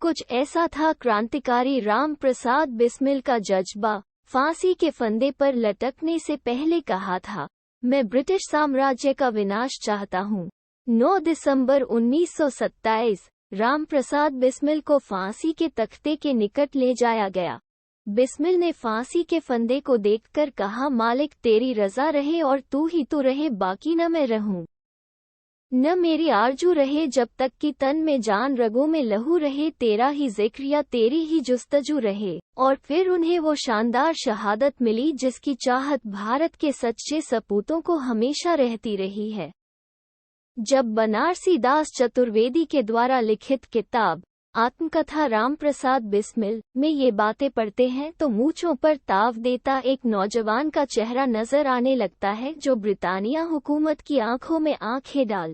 कुछ ऐसा था क्रांतिकारी राम प्रसाद बिस्मिल का जज्बा। फांसी के फंदे पर लटकने से पहले कहा था, मैं ब्रिटिश साम्राज्य का विनाश चाहता हूँ। 9 दिसंबर 1927 राम प्रसाद बिस्मिल को फांसी के तख्ते के निकट ले जाया गया। बिस्मिल ने फांसी के फंदे को देखकर कहा, मालिक तेरी रजा रहे और तू ही तो रहे, बाकी न मैं रहूं। न मेरी आरजू रहे जब तक कि तन में जान रगों में लहू रहे, तेरा ही जिक्र या तेरी ही जुस्तजू रहे। और फिर उन्हें वो शानदार शहादत मिली जिसकी चाहत भारत के सच्चे सपूतों को हमेशा रहती रही है। जब बनारसी दास चतुर्वेदी के द्वारा लिखित किताब आत्मकथा राम प्रसाद बिस्मिल में ये बातें पढ़ते हैं तो मूंछों पर ताव देता एक नौजवान का चेहरा नजर आने लगता है, जो ब्रितानिया हुकूमत की आंखों में आंखें डाल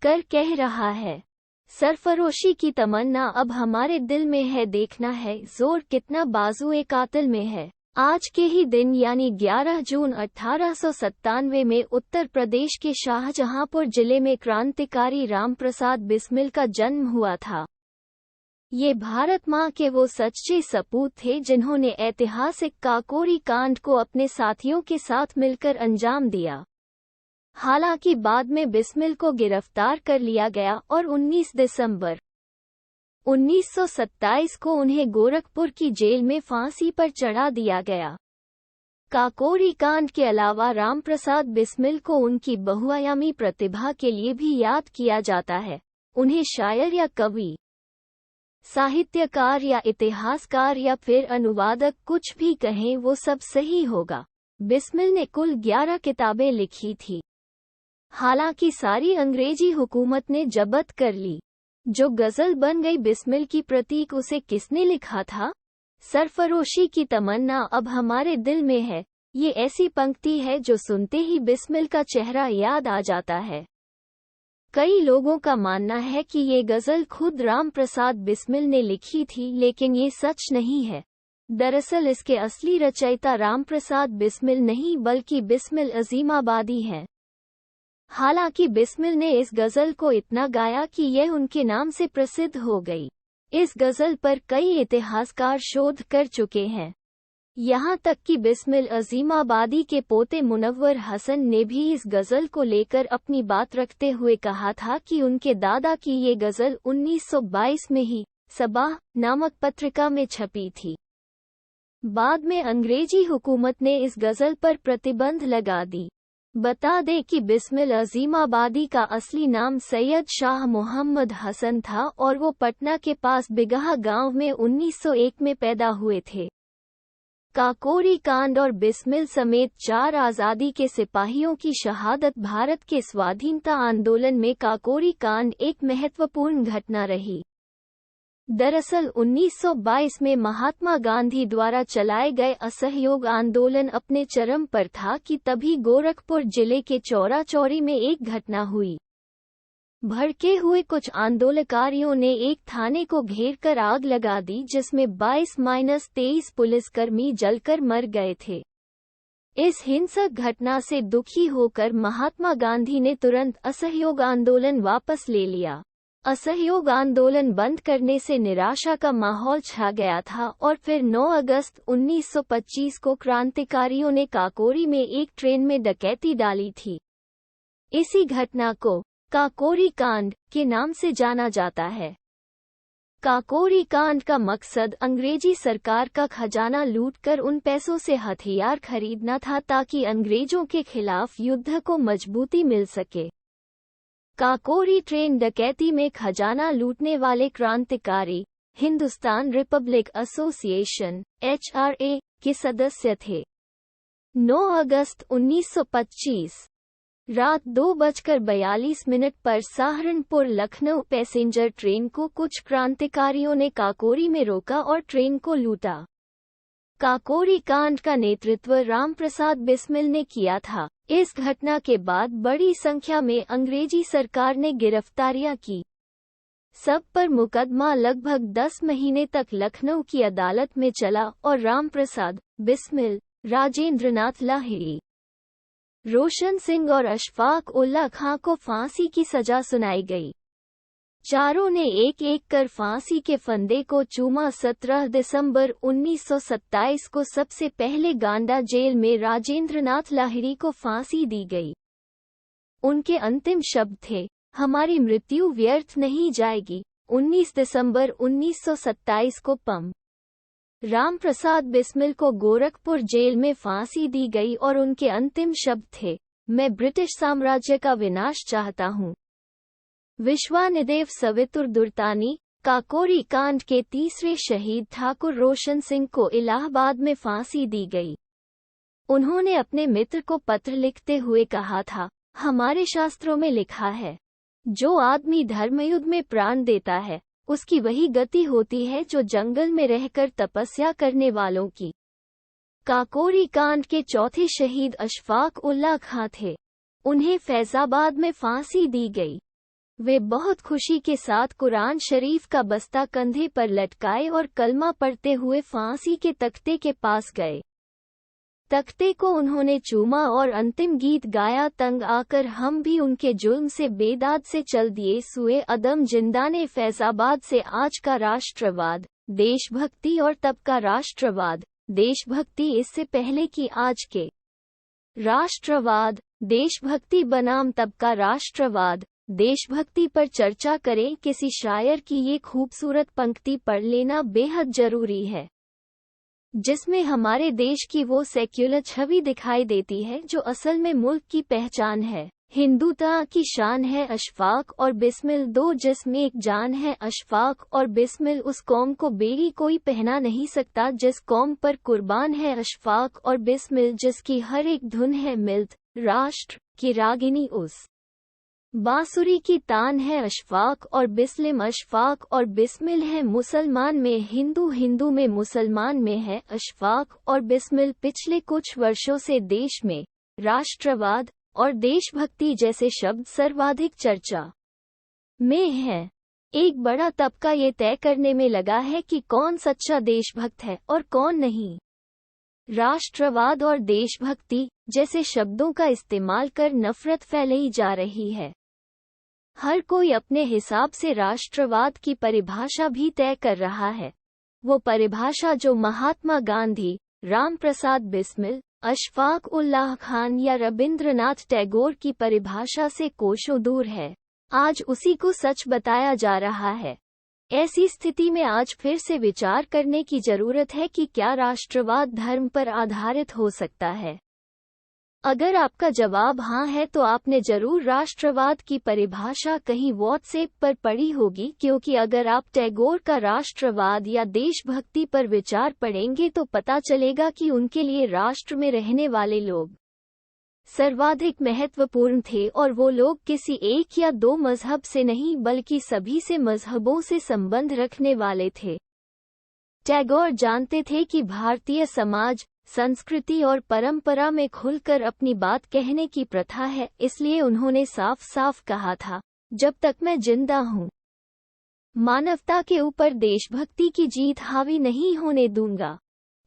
कर कह रहा है, सरफरोशी की तमन्ना अब हमारे दिल में है, देखना है जोर कितना बाजुए कातिल में है। आज के ही दिन यानी 11 जून 1897 में उत्तर प्रदेश के शाहजहांपुर जिले में क्रांतिकारी राम प्रसाद बिस्मिल का जन्म हुआ था। ये भारत माँ के वो सच्चे सपूत थे जिन्होंने ऐतिहासिक काकोरी कांड को अपने साथियों के साथ मिलकर अंजाम दिया। हालांकि बाद में बिस्मिल को गिरफ्तार कर लिया गया और 19 दिसंबर 1927 को उन्हें गोरखपुर की जेल में फांसी पर चढ़ा दिया गया। काकोरी कांड के अलावा राम प्रसाद बिस्मिल को उनकी बहुआयामी प्रतिभा के लिए भी याद किया जाता है। उन्हें शायर या कवि, साहित्यकार या इतिहासकार या फिर अनुवादक कुछ भी कहें वो सब सही होगा। बिस्मिल ने कुल 11 किताबें लिखी थी। हालांकि सारी अंग्रेजी हुकूमत ने जब्त कर ली। जो गजल बन गई बिस्मिल की प्रतीक, उसे किसने लिखा था? सरफरोशी की तमन्ना अब हमारे दिल में है। ये ऐसी पंक्ति है जो सुनते ही बिस्मिल का चेहरा याद आ जाता है। कई लोगों का मानना है कि ये गजल खुद राम प्रसाद बिस्मिल ने लिखी थी, लेकिन ये सच नहीं है। दरअसल इसके असली रचयिता राम प्रसाद बिस्मिल नहीं बल्कि बिस्मिल अजीमाबादी हैं। हालांकि बिस्मिल ने इस गजल को इतना गाया कि यह उनके नाम से प्रसिद्ध हो गई। इस गजल पर कई इतिहासकार शोध कर चुके हैं। यहाँ तक कि बिस्मिल अजीमाबादी के पोते मुनव्वर हसन ने भी इस गजल को लेकर अपनी बात रखते हुए कहा था कि उनके दादा की ये गजल 1922 में ही सबाह नामक पत्रिका में छपी थी। बाद में अंग्रेजी हुकूमत ने इस गजल पर प्रतिबंध लगा दी। बता दें कि बिस्मिल अजीमाबादी का असली नाम सैयद शाह मोहम्मद हसन था और वो पटना के पास बिगहा गांव में 1901 में पैदा हुए थे। काकोरी कांड और बिस्मिल समेत 4 आज़ादी के सिपाहियों की शहादत भारत के स्वाधीनता आंदोलन में काकोरी कांड एक महत्वपूर्ण घटना रही। दरअसल 1922 में महात्मा गांधी द्वारा चलाए गए असहयोग आंदोलन अपने चरम पर था कि तभी गोरखपुर जिले के चौरा चौरी में एक घटना हुई। भड़के हुए कुछ आंदोलनकारियों ने एक थाने को घेरकर आग लगा दी, जिसमें 22-23 पुलिसकर्मी जलकर मर गए थे। इस हिंसक घटना से दुखी होकर महात्मा गांधी ने तुरंत असहयोग आंदोलन वापस ले लिया। असहयोग आंदोलन बंद करने से निराशा का माहौल छा गया था और फिर 9 अगस्त 1925 को क्रांतिकारियों ने काकोरी में एक ट्रेन में डकैती डाली थी। इसी घटना को काकोरी कांड के नाम से जाना जाता है। काकोरी कांड का मकसद अंग्रेजी सरकार का खजाना लूटकर उन पैसों से हथियार खरीदना था ताकि अंग्रेजों के खिलाफ युद्ध को मजबूती मिल सके। काकोरी ट्रेन डकैती में खजाना लूटने वाले क्रांतिकारी हिंदुस्तान रिपब्लिक एसोसिएशन (HRA) के सदस्य थे। 9 अगस्त 1925 रात 2:42 पर सहारनपुर लखनऊ पैसेंजर ट्रेन को कुछ क्रांतिकारियों ने काकोरी में रोका और ट्रेन को लूटा। काकोरी कांड का नेतृत्व राम प्रसाद बिस्मिल ने किया था। इस घटना के बाद बड़ी संख्या में अंग्रेजी सरकार ने गिरफ्तारियां की। सब पर मुकदमा लगभग 10 महीने तक लखनऊ की अदालत में चला और राम प्रसाद बिस्मिल, राजेंद्रनाथ लाहिड़ी, रोशन सिंह और अशफाक उल्ला खां को फांसी की सजा सुनाई गई। चारों ने एक एक कर फांसी के फंदे को चूमा। 17 दिसंबर 1927 को सबसे पहले गांडा जेल में राजेंद्रनाथ लाहिड़ी को फांसी दी गई। उनके अंतिम शब्द थे, हमारी मृत्यु व्यर्थ नहीं जाएगी। 19 दिसंबर 1927 को पं. राम प्रसाद बिस्मिल को गोरखपुर जेल में फांसी दी गई और उनके अंतिम शब्द थे, मैं ब्रिटिश साम्राज्य का विनाश चाहता हूँ। विश्वानिदेव सवितुर दुर्तानी काकोरी कांड के तीसरे शहीद ठाकुर रोशन सिंह को इलाहाबाद में फांसी दी गई। उन्होंने अपने मित्र को पत्र लिखते हुए कहा था, हमारे शास्त्रों में लिखा है, जो आदमी धर्मयुद्ध में प्राण देता है उसकी वही गति होती है जो जंगल में रहकर तपस्या करने वालों की। काकोरी कांड के चौथे शहीद अशफाक उल्लाह खां थे। उन्हें फैजाबाद में फांसी दी गई। वे बहुत खुशी के साथ कुरान शरीफ का बस्ता कंधे पर लटकाए और कलमा पढ़ते हुए फांसी के तख्ते के पास गए। तख्ते को उन्होंने चूमा और अंतिम गीत गाया, तंग आकर हम भी उनके जुल्म से बेदाद से चल दिए सुए अदम जिंदा ने फैजाबाद से आज का राष्ट्रवाद देशभक्ति और तब का राष्ट्रवाद देशभक्ति इससे पहले कि आज के राष्ट्रवाद देशभक्ति बनाम तब का राष्ट्रवाद देशभक्ति पर चर्चा करें। किसी शायर की ये खूबसूरत पंक्ति पढ़ लेना बेहद जरूरी है, जिसमें हमारे देश की वो सेक्युलर छवि दिखाई देती है जो असल में मुल्क की पहचान है। हिंदुता की शान है अशफाक और बिस्मिल, दो जिस्म एक जान है अशफाक और बिस्मिल। उस कौम को बेड़ी कोई पहना नहीं सकता जिस कौम पर कुर्बान है अशफाक और बिस्मिल, जिसकी हर एक धुन है मिल्त राष्ट्र की रागिनी। उस बांसुरी की तान है अशफाक और बिस्लिम, अशफाक और बिस्मिल है मुसलमान में हिंदू, हिंदू में मुसलमान में है अशफाक और बिस्मिल। पिछले कुछ वर्षों से देश में राष्ट्रवाद और देशभक्ति जैसे शब्द सर्वाधिक चर्चा में हैं। एक बड़ा तबका ये तय करने में लगा है कि कौन सच्चा देशभक्त है और कौन नहीं। राष्ट्रवाद और देशभक्ति जैसे शब्दों का इस्तेमाल कर नफरत फैलाई जा रही है। हर कोई अपने हिसाब से राष्ट्रवाद की परिभाषा भी तय कर रहा है, वो परिभाषा जो महात्मा गांधी, राम प्रसाद बिस्मिल, अशफाक उल्लाह खान या रविंद्रनाथ टैगोर की परिभाषा से कोसों दूर है। आज उसी को सच बताया जा रहा है। ऐसी स्थिति में आज फिर से विचार करने की जरूरत है कि क्या राष्ट्रवाद धर्म पर आधारित हो सकता है। अगर आपका जवाब हाँ है तो आपने जरूर राष्ट्रवाद की परिभाषा कहीं व्हाट्सएप पर पढ़ी होगी, क्योंकि अगर आप टैगोर का राष्ट्रवाद या देशभक्ति पर विचार पढ़ेंगे तो पता चलेगा कि उनके लिए राष्ट्र में रहने वाले लोग सर्वाधिक महत्वपूर्ण थे और वो लोग किसी एक या दो मजहब से नहीं बल्कि सभी से मजहबों से संबंध रखने वाले थे। टैगोर जानते थे कि भारतीय समाज, संस्कृति और परंपरा में खुलकर अपनी बात कहने की प्रथा है, इसलिए उन्होंने साफ साफ कहा था, जब तक मैं जिंदा हूँ मानवता के ऊपर देशभक्ति की जीत हावी नहीं होने दूंगा।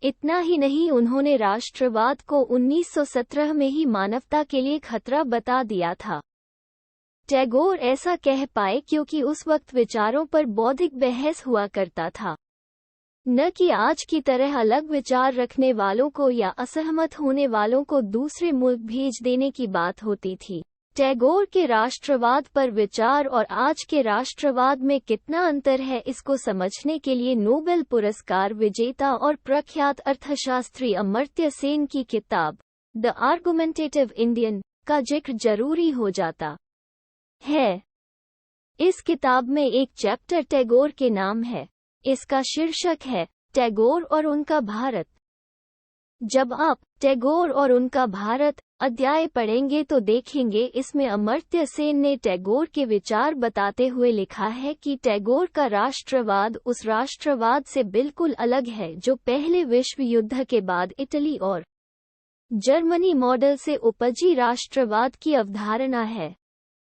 इतना ही नहीं, उन्होंने राष्ट्रवाद को 1917 में ही मानवता के लिए खतरा बता दिया था। टैगोर ऐसा कह पाए क्योंकि उस वक्त विचारों पर बौद्धिक बहस हुआ करता था, न कि आज की तरह अलग विचार रखने वालों को या असहमत होने वालों को दूसरे मुल्क भेज देने की बात होती थी। टैगोर के राष्ट्रवाद पर विचार और आज के राष्ट्रवाद में कितना अंतर है, इसको समझने के लिए नोबेल पुरस्कार विजेता और प्रख्यात अर्थशास्त्री अमर्त्य सेन की किताब द आर्गुमेंटेटिव इंडियन का जिक्र जरूरी हो जाता है। इस किताब में एक चैप्टर टैगोर के नाम है। इसका शीर्षक है टैगोर और उनका भारत। जब आप टैगोर और उनका भारत अध्याय पढ़ेंगे तो देखेंगे इसमें अमर्त्य सेन ने टैगोर के विचार बताते हुए लिखा है कि टैगोर का राष्ट्रवाद उस राष्ट्रवाद से बिल्कुल अलग है जो पहले विश्व युद्ध के बाद इटली और जर्मनी मॉडल से उपजी राष्ट्रवाद की अवधारणा है।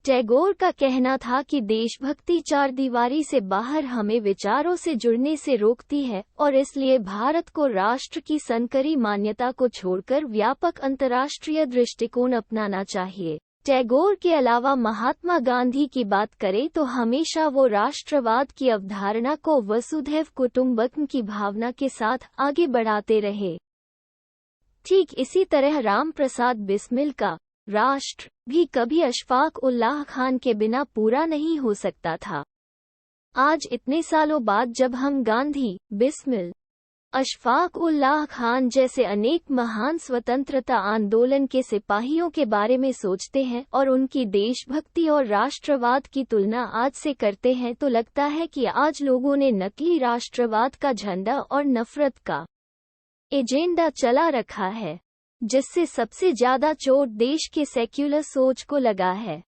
टैगोर का कहना था कि देशभक्ति चार दीवारी से बाहर हमें विचारों से जुड़ने से रोकती है और इसलिए भारत को राष्ट्र की संकरी मान्यता को छोड़कर व्यापक अंतर्राष्ट्रीय दृष्टिकोण अपनाना चाहिए। टैगोर के अलावा महात्मा गांधी की बात करें तो हमेशा वो राष्ट्रवाद की अवधारणा को वसुधैव कुटुंबकम की भावना के साथ आगे बढ़ाते रहे। ठीक इसी तरह राम प्रसाद बिस्मिल का राष्ट्र भी कभी अशफाक उल्लाह खान के बिना पूरा नहीं हो सकता था। आज इतने सालों बाद जब हम गांधी, बिस्मिल, अशफाक उल्लाह खान जैसे अनेक महान स्वतंत्रता आंदोलन के सिपाहियों के बारे में सोचते हैं और उनकी देशभक्ति और राष्ट्रवाद की तुलना आज से करते हैं तो लगता है कि आज लोगों ने नकली राष्ट्रवाद का झंडा और नफरत का एजेंडा चला रखा है, जिससे सबसे ज्यादा चोट देश के सेक्युलर सोच को लगा है।